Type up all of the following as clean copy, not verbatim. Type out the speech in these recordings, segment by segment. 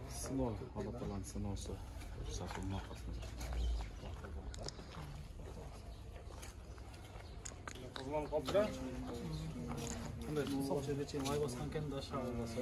Sınov, Alatalan sınovsu satılma arkasında. Сол жерде чейин май басқан екен да шағы баса.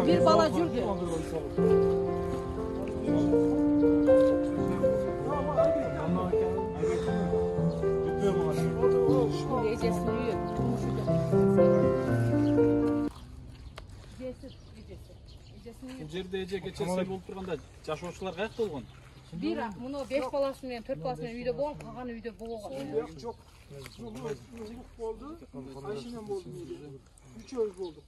Bir bala жүрдü. Bu жерде эже кече сел болуп турганда жашоочулар каяк болгон? Bir муну 5 баласы менен 4 баласы менен үйдө болгон, калганы үйдө болгон. Жок. Болду. Айшинен болду. Үчөөбүз болдук.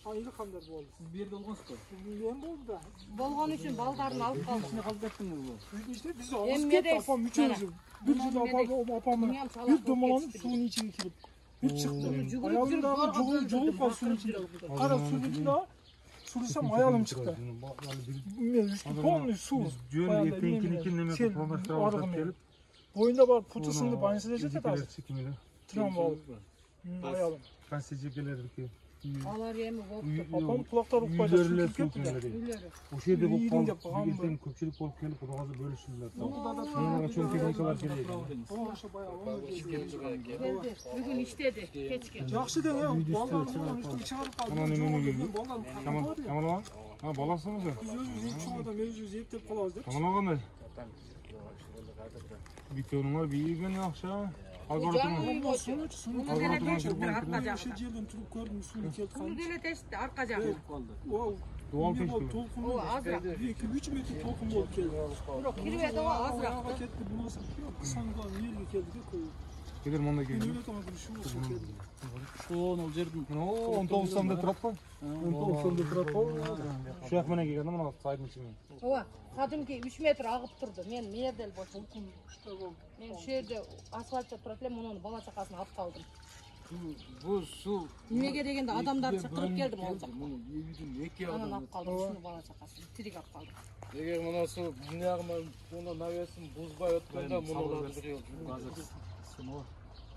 Айылы кандай болду? Siz bir yerde olgansызбы? Мен болду да. Болгон үчүн балдарын алып калдым. İçine kalıp ettiniz bu. İşte biz aldık kettik apam üçümüz. Bir yıl apamla bir domalanıp suyun içine girip bir çıktı. Ayağım da cugul var suyun içinde. Kara suyun içinde sulusam ayağım çıktı. Polnu su. Boyunda var putusunda banyosu da da. Tram var. Ayağım. Ben sizce gelirim ki. Алар эми болуптур. Апам кулактары укпайда кетти. Ошол жерде болуп калды. Бизден көпчүлүк болуп келип, буга бөлүшүлдүр. Мага чоң техникалар керек. Ошо баягы Келди. Бүгүн иштеди кечке. жакшы да, балдарын иштеп чыгарып калды. Анан эмени келди? Камал. Ha balasınız mı? Biz özümüz çoğada mevzuz yettep kalabız деп. Kamala qanday? Bito'nun var, bir gün yaxşı. Algoritma. O'sha yerdan turib ko'rdim, suv kelib Bunu qoldi. dele teshdi, arqa jag'i. Dual teşti. To'lqin. O azroq. 2-3 metr to'lqin bo'lib keldi. Biroq kirib edi, o azroq. Ketdi, bunisi qisanga yerga keldi-da qo'yib. Kedir manda keldi. Öyle tamam, şu keldi. Ol жердин. 19 sonda turap qo'y. 19 sonda turap qo'y. Shu yoq mana kelganda mana saydın içine. Ova, qadimki 3 metr ag'ib turdi. Men merdel bo'ldim. Men shu yerda asfaltda turib, muni bola chaqasini olib qoldim. Bu su Nimaga deganda odamlar chiqtirib keldim oldi. Uyudun iki Ana adam. olib qoldim, shuni bola chaqasini tirik olib qoldim. Eğer buna su dünyağıma bunu navesin buzbay ötkende bunu duruyor. Sınov.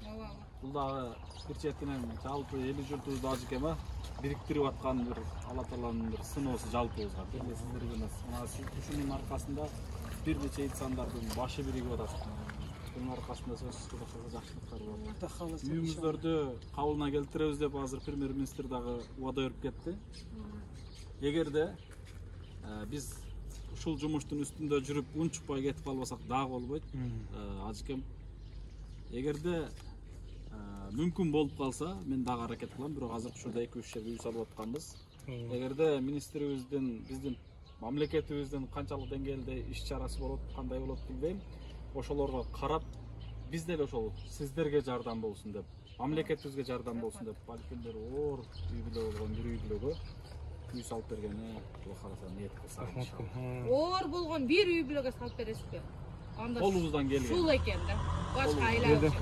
Ова. Бұл дағы бір четінен жалпы елі жұртымызды ажық ема біріктіріп атқан бір Алла Тағаланың бір сыносы жалпымызға. Бірде сіздерге үшінің арқасында бір неше инсандардың башы бірігіп атады. Бұның арқасында сөзсіз жақсылықтар бар. Үйіміздерді қабылына келтіреміз деп азыр премьер-министр дағы уада беріп кетті. Егер де біз ушул жұмыштың үстінде жүріп ұншықпай кетіп қалбасақ дағы болбойды. Ажықем егерде мүмкін болып қалса, мен дағы аракет қыламын, бирок азыр ушурда 2-3 жерге үй салып атканбыз. Эгерде министрибиздин, биздин мамлекетибиздин канчалык деңгээлде иш чарасы болот, кандай болот билбейм. Ошолорго карап, биз деле ошол сиздерге жардам болсун деп, мамлекетибизге жардам болсун деп, балким бир оор үй бүлө болгон бир үй бүлөгө үй салып бергени Алла кааласа ниет кылсак иншалла. Оор болгон бир үй бүлөгө салып бересизби? Анда Колубуздан келген. Шул экен да. Башка айлар.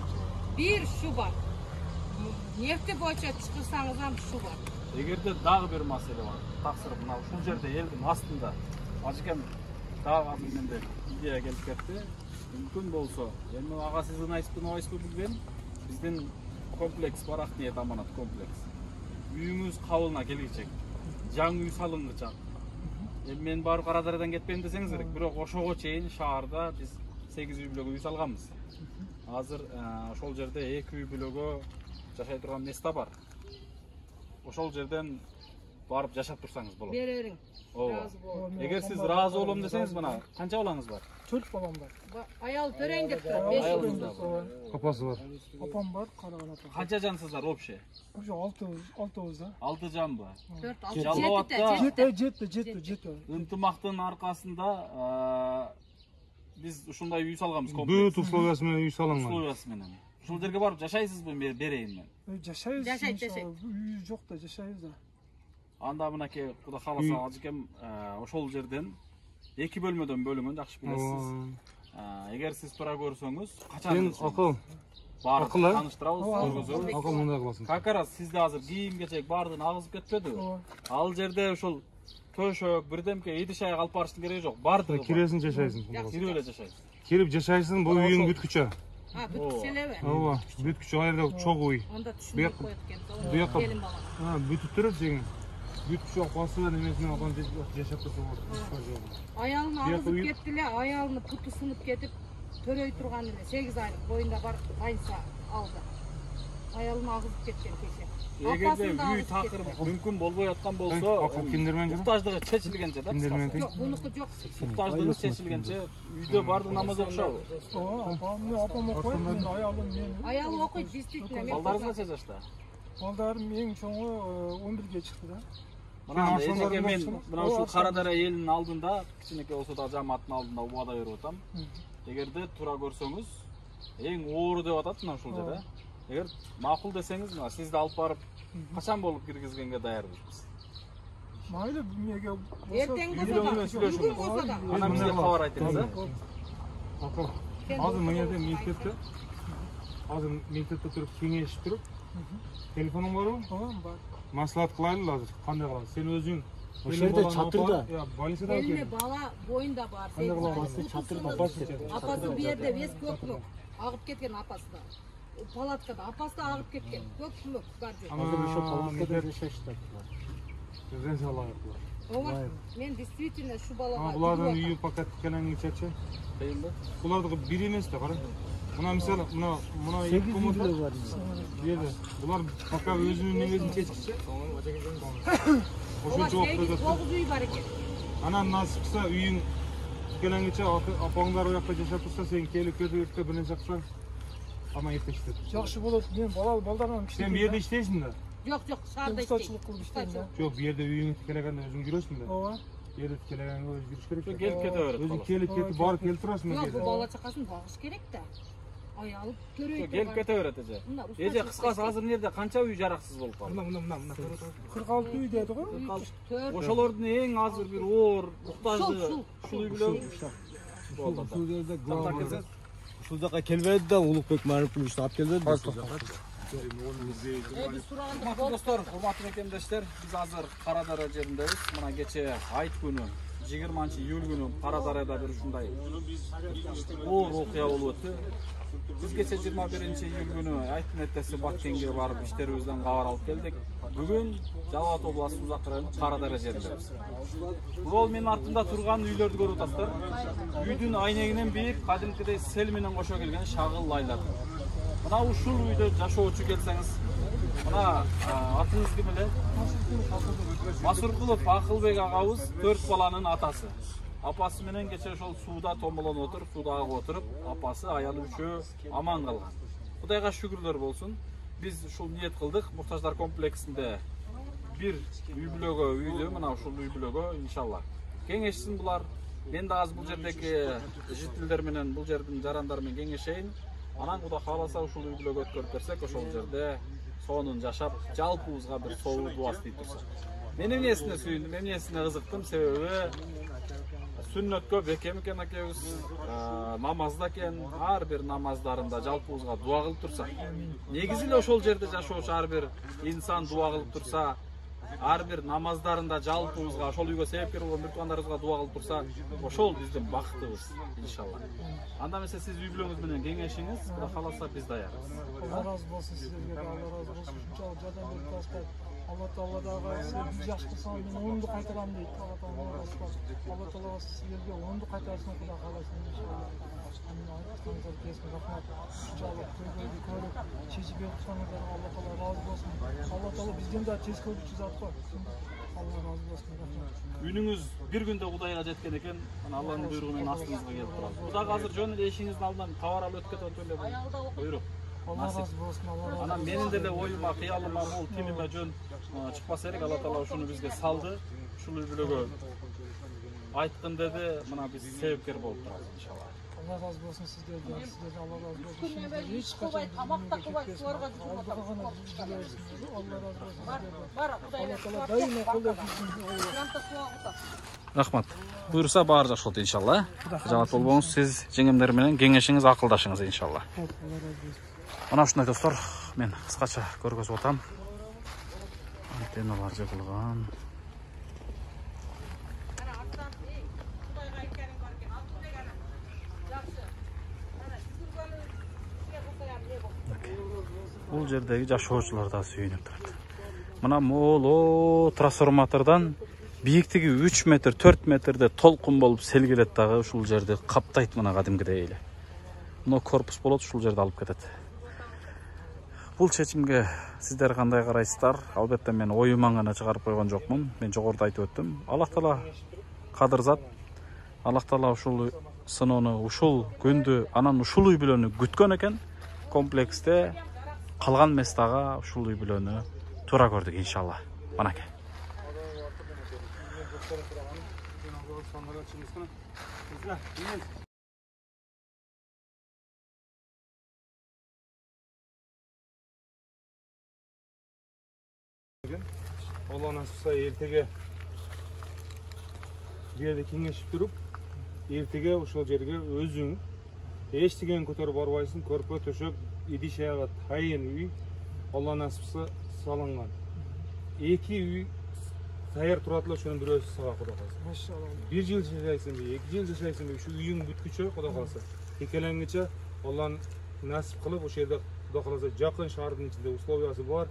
Bir şu var. Nefti boyunca çıkırsanız ham şu var. Егерде дагы бир маселе бар. Таксыр мына ушул жерде элдин астында ажыкем дагы азыр менде идея келип кетти. Мүмкүн болсо, эми ага сиз ынайсызбы билбейм. Биздин комплекс бар, Акниет Аманат комплекс. Үйүңүз кабылына келгичек. Жаңы үй салынгычак. Эми мен барып Карадарыдан кетпейм десеңиз керек. Бирок ошого чейин шаарда биз 8 үй бүлөгө үй салганбыз. азыр ошол жерде 2 үй бүлөгө жашай турган места бар. Ошол жерден барып жашап турсаңыз болот. Берерин. Ооба. Эгер сиз ыраазы болом десеңиз, мына канча балаңыз бар? 4 балам бар. Аял төрөң деп турат. 5 Аялыңыз да бар. Апасы бар. Апам бар, караган апам. Канча жансыздар вообще? Уже 6 да. 6 жан ба? 4 Жалбабатта Жетті. ынтымактын аркасында биз ушундай үй салганбыз, комплекс. Бүт условиясы менен үй салынган. Условиясы менен. Ушул жерге барып жашайсызбы, берейин мен? Жашайбыз. Жашайт. Үй жок да, жашайбыз да. Анда мынакей Кудай кааласа ажыкем ошол жерден 2 бөлмөдөн бөлүнгөн, жакшы билесиз. Эгер сиз тура көрсөңүз, качан Сен акыл. барып акыл, а? таныштырабыз, көргөзөбүз. Акыл мындай кыласың. Как раз сизде азыр кийим-кечек баардыгын агызып кетпедиби? Ал жерде ошол төшөк, бирдемке идиш-аяк алып барыштын кереги жок. Баардыгы Киресиң жашайсың. кирип эле жашайсыз. Кирип жашайсың, бул үйүң бүткүчө. Бүткүчелеби? Ооба, бүткүчө айрда чогуу үй. Онда түшүнбөй коет экен. Буяка Келин бала. бүтүп турат жеңи. Бүткүчө апасы немесине адам жашап турса болот. Аялын агызып кетти эле, аялынын путу сынып кетип, төрөй турган эле 8 айлык боюнда бар больница алды. Аялын агызып кеткен кеше. Эгерде үй такыр мүмкүн болбой аткан болсо, Кимдер менен жүрөм? муктаждыгы чечилгенче да. Кимдер менен тең? Жок, бунуку жок. Муктаждыгы чечилгенче үйдө баардык намаз окушабы? Апам окуйт, мен аялым мен. Аялы окуйт, действительно. Балдарыңыз канча жашта? Балдарым эң чоңу 11ге чыкты да. Мына эжеке мен мына ушул Кара Даре элинин алдында, кичинекей болсо да жамааттын алдында убада берип атам. Эгерде тура көрсөңүз, эң оору деп атат мына ушул жерде. Эгер макул десеңиз, мына сизди алып барып качан болуп киргизгенге даярбыз. Майлы эмеге Эртең болсо да, бүгүн болсо да. Ана бизге кабар айтыңыз, Акыл. Азыр мына жерде мектепте туруп кеңешип туруп, телефонуң барбы? бар. Маслихат кылайлы азыр. Кандай кылабыз? Сен өзүң Ошол жерде чатырда. Больницада Элине бала боюнда бар. Апасы бу жерде вес көкмөк агып кеткен, апасы да. Палаткада апасы да агып кеткен. Көкмөк бар жер. Азыр ошо палаткада жашашты. Ооба, мен действительно шу балага. Булардын үйү пока тикелеңичечи. Кыйынбы? Булардыкы бир эмес да, кара. Мына мисалы, мына 8 үй бар. Булар пока өзүнүн негизин чечкичи. Ошо жооп берет. 9 үй бар экен. Анан насип кылса үйүң тикелеңиче апаңдар оякта жашап турса, сен келип кетип бир нерсе кылсаң, ама эптештет. Жакшы болот. Мен балдарым Сен бу жерде иштейсиң да? Жок, шаарда Ustaçılık kılıp işleyim ya. Жок, бу жерде үйүңө тикелегенде өзүң жүрөсүң да. Ооба. Бу жерде тикелегенге өзү жүрүш керек. Келип кете берет. Өзүң келип кетип барып келип турасың Жок, жерде. бу бала чакасын багыш керек да. Аялып төрөй. Келип кете берет эже. Эже кыскасы азыр жерде канча үй жараксыз болуп калды? Мына. 46 үй dedi го. Ошолордун эң азыр бир оор муктаждыгы ушул үй бүлөгү. Ушул жерде ушул жака келбеди да, Улукбек Марипович алып келбеди. Биз сураганда Достор, урматтуу мекемдештер, биз азыр Кара Даре жериндебиз. Мына кече айт күнү 20-июль күнү Кара Дареда бир ушундай оор окуя болуп өттү. Биз кече 21-июль күнү айттын этеси Баккенге барып иштерибизден кабар алып келдик. Бүгүн Жалал Абад областы Узак районунун Кара Даре жериндебиз. Бул менин артымда турган үйлөрдү көрүп атасыздар. Үйдүн айнегинен бийик кадимкидей сел менен кошо келген шагыл лайлар. Мына ушул үйдө жашоочу келсеңиз, мына атыңыз ким эле? Масуркулов Акылбек агабыз 4 баланын атасы. Апасы менен кече ошол сууда томболонуп отуруп, сууда агып отуруп, апасы аялы үчөө аман калган. Кудайга шүгүрлөр болсун. Биз ушул ниет кылдык, муктаждар комплексинде бир үй бүлөгө үйдү, мына ушул үй бүлөгө иншалла. Кеңешсин булар. Мен да азыр бул жердеги жителдер менен, бул жердин жарандары менен кеңешейин. Анан Кудай кааласа ушул үй бүлөгө өткөрүп берсек, ошол жерде сонун жашап, жалпыбызга бир соо дуас дейт турсак. Мен эмнесине сүйүндүм, эмнесине кызыктым, себеби сүннөткө бекем экен акебиз, намазда экен, ар бир намаздарында жалпыбызга дуа кылып турса, негизи эле ошол жерде жашоочу ар бир инсан дуа кылып турса, ар бир намаздарында жалпыбызга ошол үйгө себепкер болгон бир туугандарыбызга дуа кылып турса, ошол биздин бактыбыз иншалла. Анда эмесе сиз үй бүлөңүз менен кеңешиңиз, Кудай кааласа биз даярбыз. Allah razı olsun sizlerge de, Allah razı olsun. Uşunçalыk жардам берип атышпайт. Allah Taala dagı siz yaxşı qılsanız men onu qaytaram deydi. Allah Taala Allah Taala sizlarga onu qaytarsin Xudo xolasa inşallah. İnşallah to'yga ko'rib chechib bersanizlar Allah Taala rozi bo'lsin. Allah Taala bizden de tez ko'ruvchi zot qo'y. Allah rozi bo'lsin. Үйүнүңүз bir günde Кудайга жеткен экен. Ana Allah'ın buyruğu менен астыңызга келип турат. Кудай азыр жөн эле эшиңиздин алдынан товар алып өткөтөп эле буйрук. Allah razı olsun. Allah razı olsun. Ana менин деле оюма, кыялыма, бул тилиме жөн чыкпаса керек. Алла Таала ушуну бизге салды. Ушул үй-бүлөгө айткын деди. Мына биз себепкер болуп турабыз иншалла. Allah razı olsun sizlerden. Sizlerden Allah razı olsun. Şimdi hiç kaçan tamakta kuvvet sularga Allah razı olsun. Allah Taala daima kollayırsın. Рахмат. Буйрса баары жакшы болот иншалла. Жамат болбоңуз, сиз жеңемдер менен кеңешиңиз, акылдашыңыз иншалла. Мына ушундай достор, мен кыскача көргөзүп атам. Антенналар жыгылган. Бул жердеги жашоочулар да сүйүнүп турат. Мына моло трансформатордон бийиктиги 3 метр, 4 метрде толкун болуп сел келет дагы ушул жерди каптайт мына кадимкидей эле. Мына корпус болот, ушул жерди алып кетет. Бул чечимге сиздер кандай карайсыздар? Албетте мен оюман гана чыгарып койгон жокмун. Мен жогоруда айтып өттүм. Аллах Таала кадыр зат. Аллах Таала ушул сыноону, ушул күндү, анан ушул үй бүлөнү күткөн экен. Комплексте калган эмес дагы ушул үй бүлөнү туура көрдүк иншалла. Манаке. Allah nasipsa ertege bir yerde kengешип туруп, эртеге ошол жерге өзүң эчтеген көтөрүп барбайсың, көрпө төшөп, идиш аяга тайын үй Allah nasipsa салынган. Эки үй таяр турат эле, ошонун бирөөсү сага Кудай калса. Maşallah. 1 жыл жашайсыңбы, 2 жыл жашайсыңбы, ушу үйүң бүткүчө Кудай калса. Экелеңгиче Аллах насип кылып, ошол жерде Кудай калса жакын шаардын ичинде условиясы бар.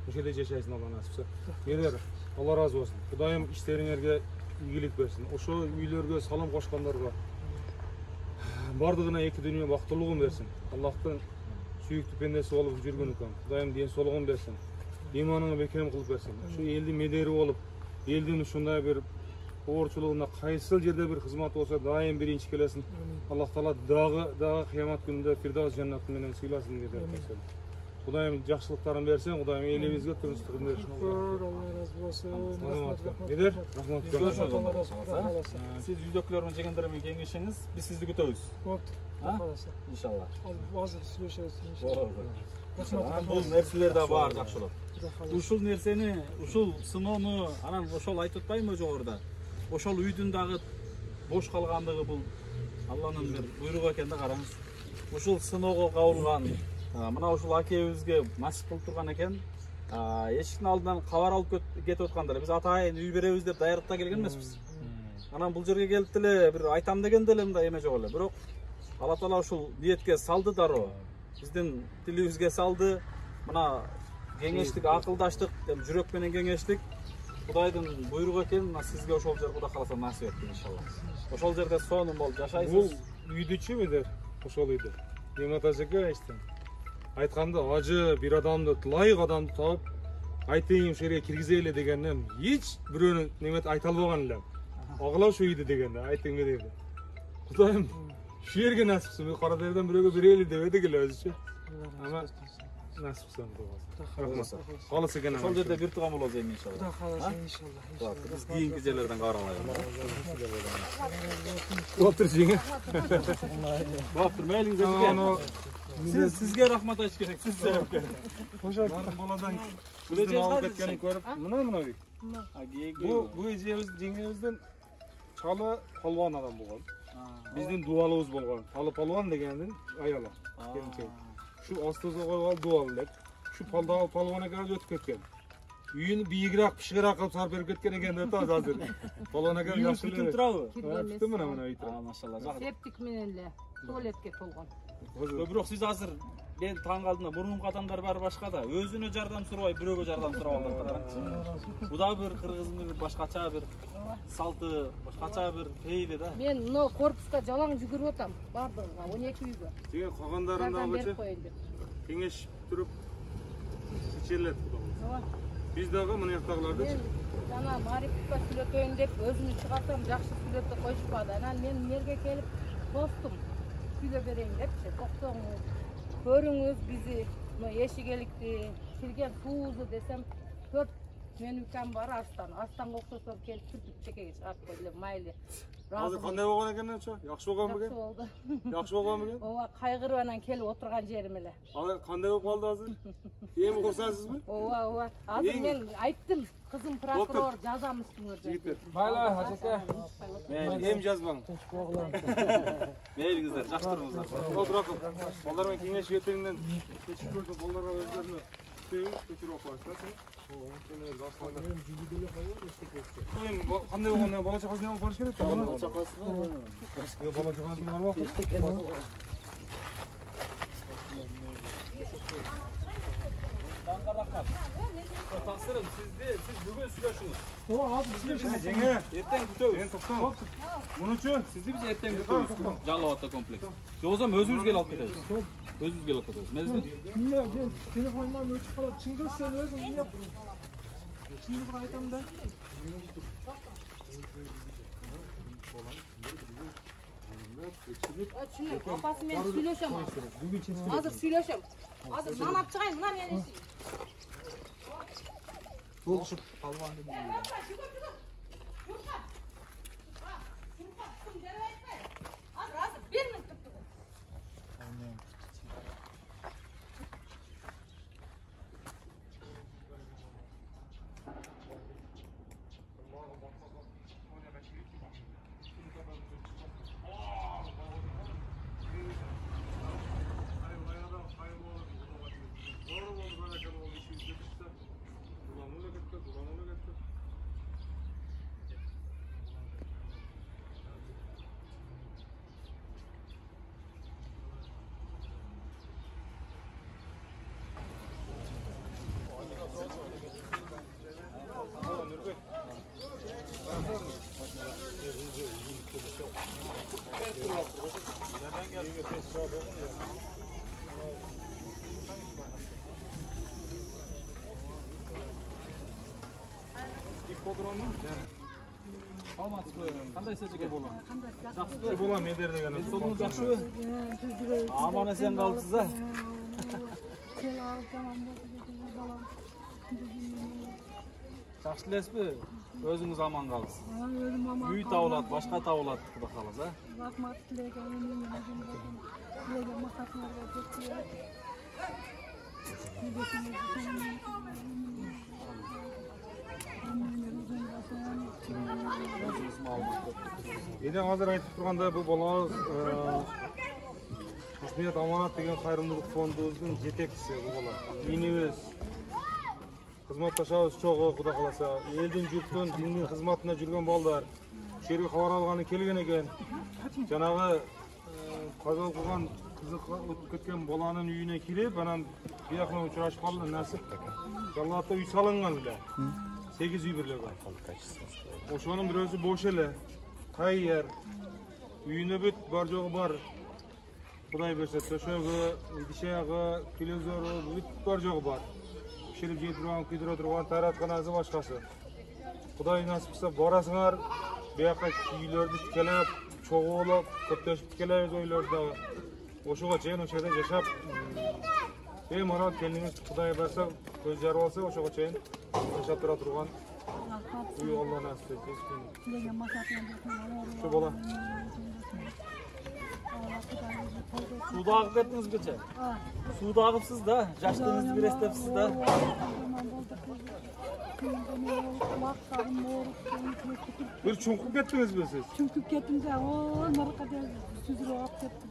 Ошол жерде жашайсың Allah насипсе. Эгер Allah разы болсун. Кудайым иштериңерге ийгилик берсин. Ошол үйлөргө салым кошкондарга бардыгына эки дүйнө бактылыгын берсин. Аллахтын сүйүктүү пендеси болуп жүргөн экен. Кудайым ден соолугун берсин. Иманыңы бекем кылып берсин. Ушу элдин медери болуп, элдин ушундай бир оорчулугуна кайсыл жерде бир кызмат болсо дайым биринчи келесин. Аллах Таала дагы кыямат күнүндө Фирдавс жаннаты менен сыйласын деп айтасың. Кудайым жакшылыктарын берсин, Кудайым элибизге тынчтыгын берсин. Allah razı olsun. Недер? Siz yüzdökülөр менен жегендер менен кеңешиңиз, биз сизди күтөбүз. Болду. Каласа. Иншалла. Азыр сүйлөшөбүз иншалlah. Бул нерселер да бар жакшылык. Ушул нерсени, ушул сыноону анан ошол айтып атпаймынбы жогоруда? Ошол үйдүн дагы бош калгандыгы бул Алланын бир буйругу экен да, караңыз. Ушул сыноого кабылган мына ушул акебизге насип кылып турган экен. Эшиктин алдынан кабар алып кетип аткандар. Биз атайын үй беребиз деп даярдыкта келген эмеспиз. Анан бул жерге келип деле бир айтам деген деле мындай эме жок эле. Бирок Алла Таала ушул ниетке салды дароо. Биздин тилибизге салды. Мына кеңештик, акылдаштык, жүрөк менен кеңештик. Кудайдын буйругу экен, мына сизге ошол жер Кудай кааласа насип этти иншалла. Ошол жерде сонун болуп жашайсыз. Бул үйдүчү медер? Ошол үйдө. Немат ажеке айтты. Айтканда ажы бир адамды, ылайык адамды таап, айтайын ошол жерге киргизели дегенден эч бирөөнү немет айта албаган элем. Агыла ошо үйдү дегенде айтың медер. Кудайым şu yerге насипсин, кара дерден бирөөгө берели деп эдик эле өзүчө. Ама насипсин болбосун. Калысы экен. Ошол жерде бир тууган болобуз эми иншалла. Кудай кааласа иншалла. Биз кийинки жерлерден кабар алайлы. Отур жеңе. Баптыр, мейлиңиз сизге рахмат айтыш керек. Сиз себепкер. Ошол Баладан биздин алып кеткенин көрүп, мына үй. Бу эжебиз, жеңебиздин чалы палван адам болгон. Биздин дуалыбыз болгон. Алы палван дегендин аялы. Şu astozga koygan duallık. Şu palvana kadar ötüp ketken. Үйүн бийигирээк, пишигирээк кылып сарып берип кеткен экен деп атабыз азыр. Балана келип жакшы эле. турабы? Бүтүн мына үй турат. Машалла. Септик менен эле туалетке толгон. Бирок сиз азыр мен таң қалдым да мурунку адамдар баары башка да. Өзүнө жардам сурабай, бирөөгө жардам сурап алып атат. Бу да бир кыргыздын бир башкача бир салты, башкача бир фейли да. Мен мына корпуска жалаң жүгүрүп атам. Бардыгына 12 үйгө. Сен калгандарындагычы кеңеш туруп чечилет Кудай. Биз дагы мына жактагыларды Жана Марипка сүйлөтөйүн деп өзүмү чыгартам, жакшы сүйлөтө коюшпады. Анан мен мерге келип тостум. Сүйлөп берейин депчи. Токтоңуз, көрүңүз бизи, мына эшигеликти, кирген суубузду десем, 4 менүкам бар Астанга окшосор келип сүртүп чекеге чыгарып койду. Майли. Азыр кандай болгон экен ача? Жакшы болгон бекен? Жакшы болгон бекен? Ооба, кайгырып анан келип отурган жерим эле. Азыр кандай болуп калды азыр? Эми курсансызбы? Ооба. Азыр мен айттым, кызым прокурор жазам үстүңөрдө. Жигиттер. Байлар, ажака. Эми жазбаң. Мейли кыздар, жакшы туруңуздар. Отуракым. Балдар менен кеңеш ертеңден кечип көрсө балдарга өздөрүнө көчүрүп коюш да сен. Эми кандай болгону бала чакасы не болуп барыш керек? Бала чакасы барбы? Тапсырым siz бүгүн сүйлөшүңүз. Азыр сүйлөшөбүз. Жеңе, Эртең күтөбүз. мен токтом. Мунучу Сизди биз эртең күтөбүз. Жалал ата комплекс. Жоксо өзүбүз келип алып кетебиз. Өзүбүз келип алып кетебиз. Мезби? Мен телефонумдан өчүп калат. Чындык сен өзүң эмне? Чындык айтам да. Апасы мен сүйлөшөм. Азыр сүйлөшөм. Азыр нан алып чыгайын, мына мен иши. Болушуп калбан деп. Азыр 1 минут туруп. Кандай сежеге болом? жакшы болом медер деген. Соңуңуз жакшыбы? Аман эсен калдысыз а? Жакшы элесизби? Өзүңүз аман калдысыз. Үй табылат, башка табылат, Кудай кааласа. Рахмат тилегениmin мақсатыңызға жеткізіп. Эне азыр айтып турганда бул балабыз Рахмет Аманат деген кайрымдуулук фондубуздун жетекчиси бул бала. Үйүнүбүз кызматташабыз чогуу, Кудай кааласа. Элдин журттун диндин кызматына жүргөн балдар. Ушул жерге кабар алганы келген экен. Жанагы каза кылган кызык өтүп кеткен баланын үйүнө кирип, анан биякына учурашып калды, насип. Жаллатта үй салынган эле. 8 үй бирлеге. Ошонун бирөөсү бош эле. Кайер. Үйүнө бүт бар жогу бар. Кудай берсе, төшөгү, идишегы, телевизору, бүт бар жогу бар. Пиширип жей турган, күйдүрө турган тайратканасы башкасы. Кудай насип кылса барасыңар, бияка үйлөрдү тикелеп, чогуулуп, көптөшүп тикелебиз ойлорду. Ошого чейин ошол жерде жашап, марал келиңиз Кудай берсе, көз жарып алса, ошого чейин жашап тура турган үй Алла насип этсин. Şu bola. Suda agıp ettiniz geçe. Suda agıpsız da, yaşlığınızı bir estepsiz da. Bir çunkuk ettiniz mi siz? Çünkü kettim de o narkada süzülüp alıp kettim.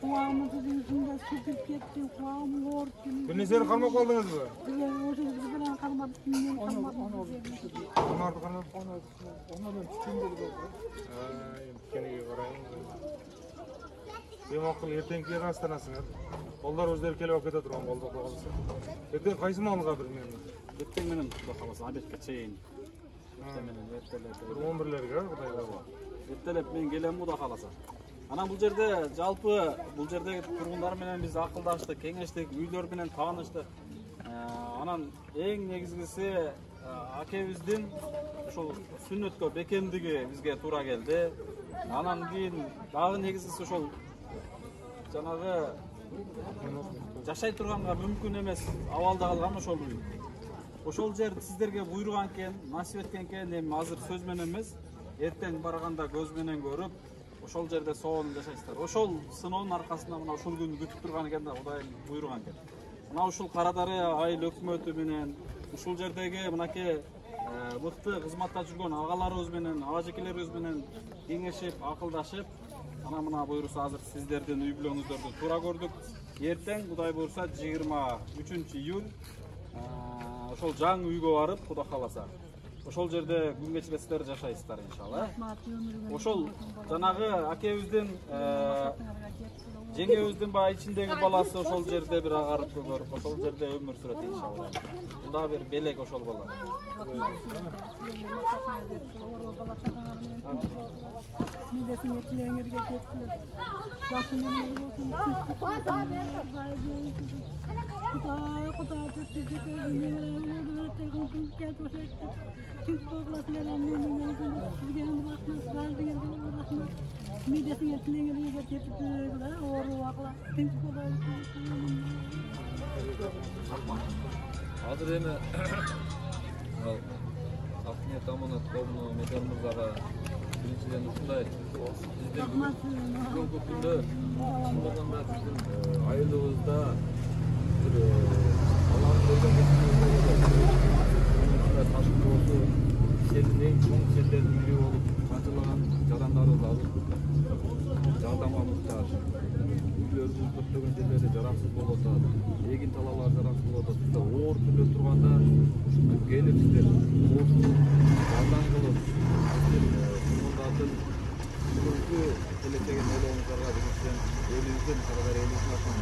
Kulağımızın yüzünde süzülüp kettim, kulağımı yoruldu. Bir neseri kalmak oldunuz mu? O yüzden bilen kalmadı, kimden kalmadı. Onu artık kalmadı. Onu ben tütün dedi oldu. Kendine karayın. Бемакыл эртеңки астанасыңар. Балдар өздері келіп алып кете турган болду Кудай кааласа. Эртең кайсы маалга бир мен? Эртең менен Кудай кааласа обедке чейин. Эртең менен эртелеп. 11-лерге Кудай кааласа. Эртелеп мен келем Кудай кааласа. Анан бул жерде жалпы бул жердеги тургундар менен биз акылдаштык, кеңештик, үйлөр менен тааныштык. Анан эң негизгиси акебиздин ошол сүннөткө бекемдиги бизге туура келди. Анан кийин дагы негизгиси ошол жанагы жашай турганга мүмкүн эмес абалда калган ошол үй. Ошол жер сиздерге буйруган экен, насип эткен экен, эми азыр сөз менен эмес, эртең барганда көз менен көрүп, ошол жерде сонун жашайсыздар. Ошол сыноонун аркасында мына ушул күн күтүп турган экен да Кудайым буйруган экен. Мына ушул Карадарыя айыл өкмөтү менен ушул жердеги мынакей мыкты кызматта жүргөн агаларыбыз менен, ажекелерибиз менен кеңешип, акылдашып, анан мына буйруса азыр сиздердин үй бүлөңүздөрдү туура көрдүк. Эртең Кудай буйруса 23-июль ошол жаңы үйгө барып, Кудай кааласа, ошол жерде күн кечиретсиздер, жашайсыздар иншалла. Ошол жанагы акебиздин жеңебиздин баягы ичиндеги баласы ошол жерде бир агарып көрүп, ошол жерде өмүр сүрөт иншалла. Мында бир белек ошол болот. Азыр эми Акниет Аманат тобуну Медер мырзага биринчиден ушундай сиздер бүгүнкү күндө чындыгында биздин айылыбызда бир алаң болгон ташкын болсо сенин эң чоң сендердин бири болуп канчалаган жарандарыбыз азыр жардамга муктаж. Үйлөрүбүз көптөгөн жерлерде жараксыз болуп атат. Эгин талаалар жараксыз болуп атат. Сиздер оор түрлө турганда ушундай келип сиздер жардам кылып, бүгүнкү келечегин ойлооңуздарга биринчиден элибиздин Карадария элибиздин атынан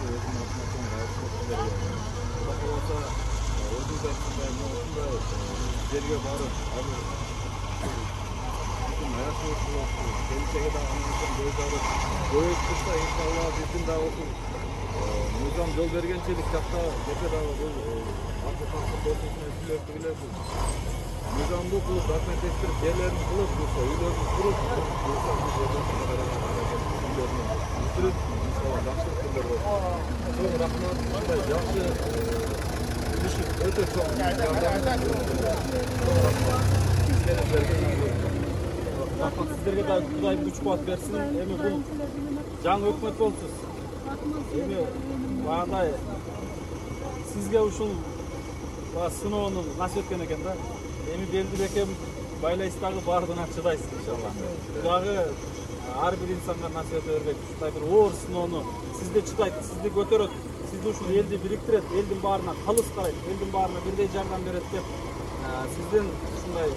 өзүмдүн атынан рахмат билдирем. Кудай кааласа өзүңүздөр ушундай жерге барып, азыр аякчылык кылып, келечеге дагы андан көз арып, көйөк турса иншалла биздин дагы ушул мыйзам жол бергенчелик жакта жерде дагы бул акыл-касым болсун сүйлөп билебиз. Мыйзамды кылып, документтештирип, жерлерин кылып, үйлөрүн куруп, иншалла жакшы күндөр болсун. Чоң рахмат, мындай жакшы өтө чоң Сиздерге да Кудай күч кубат берсин. Эми бул жаңы өкмөт болсуз. Эми баягындай сизге ушул сыноону насип эткен экен да. Эми белди бекем байлайсыз дагы баардыгына чыдайсыз иншалла. Дагы ар бир инсанга насип эте бербейт. Ушундай бир оор сыноону сизди чыдайт, сизди көтөрөт, сизди ушул элди бириктирет, элдин баарына калыс карайт, элдин баарына бирдей жардам берет деп сиздин ушундай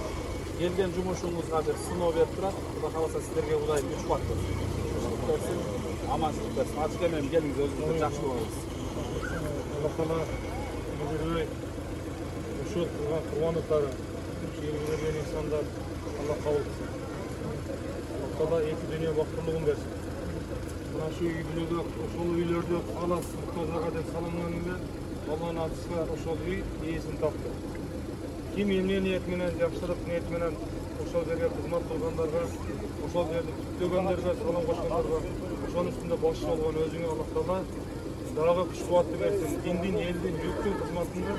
келген жумушуңузга бир сыноо берип турат. Кудай кааласа сиздерге Кудай күч кубат берсин. Аманчылык берсин. Ажыкем эми келиңиз, өзүңүздү жакшы болуңуз. Алла таала ушул кылган курбандыктары берген инсандар Алла кабыл кылсын. Алла таала эки дүйнө бактылыгын берсин. Мына ушу үй бүлөдө, ошол үйлөрдө калас муктаждарга деп салынган эле Алланын атыска ошол үй ээсин тапты. Ким эмне ниет менен, жакшылык ниет менен ошол жерге кызмат кылгандарга, ошол жерди күттөгөндөргө, салам кошкондорго, ошонун үстүндө башчы болгон өзүңө Алла таала дагы күч кубатты берсин. Диндин, элдин, жұрттун кызматында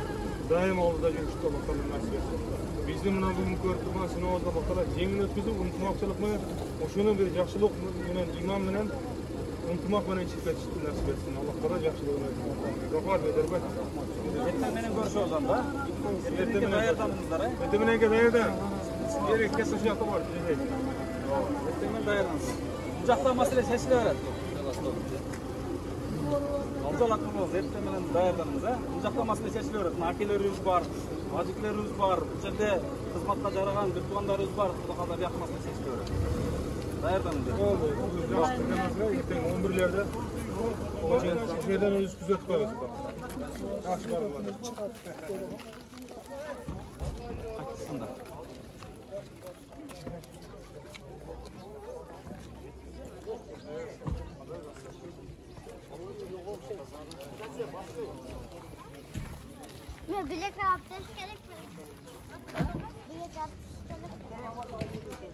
дайым алдыда жүрүштү Алла таала насип этсин. Биздин мына бүгүнкү көрүп турган сынообузду Алла таала жеңил өткүзүп, ынтымакчылык менен, ошону бир жакшылык менен, иман менен, ынтымак менен чыгып кетишти насип этсин. Алла таала жакшылыгын берсин. Рахмат Медербек. Эртең менен көрүшөбүз анда. Эртең менен даярданыңыздар, Эртең менен даярдан. Керек кесип жакта бар. Эртең менен даярданыңыз. Бул жакта маселе чечиле берет. Алжалатмаңыз, эртең менен даярданыңыз, Бул жакта маселе чечиле берет. Акелерибиз бар, ажекелерибиз бар. Бул жерде кызматка жараган бир туугандарыбыз бар. Кудай кааласа бияка маселе чечиле берет. Даярданыңдар. Oldu. Erten 11'lerde o şeyden özü küzet koyuyoruz. Yaxşı var olmadı. Açsınlar. Ne bilek abdest gerek mi? Bilek abdest gerek mi?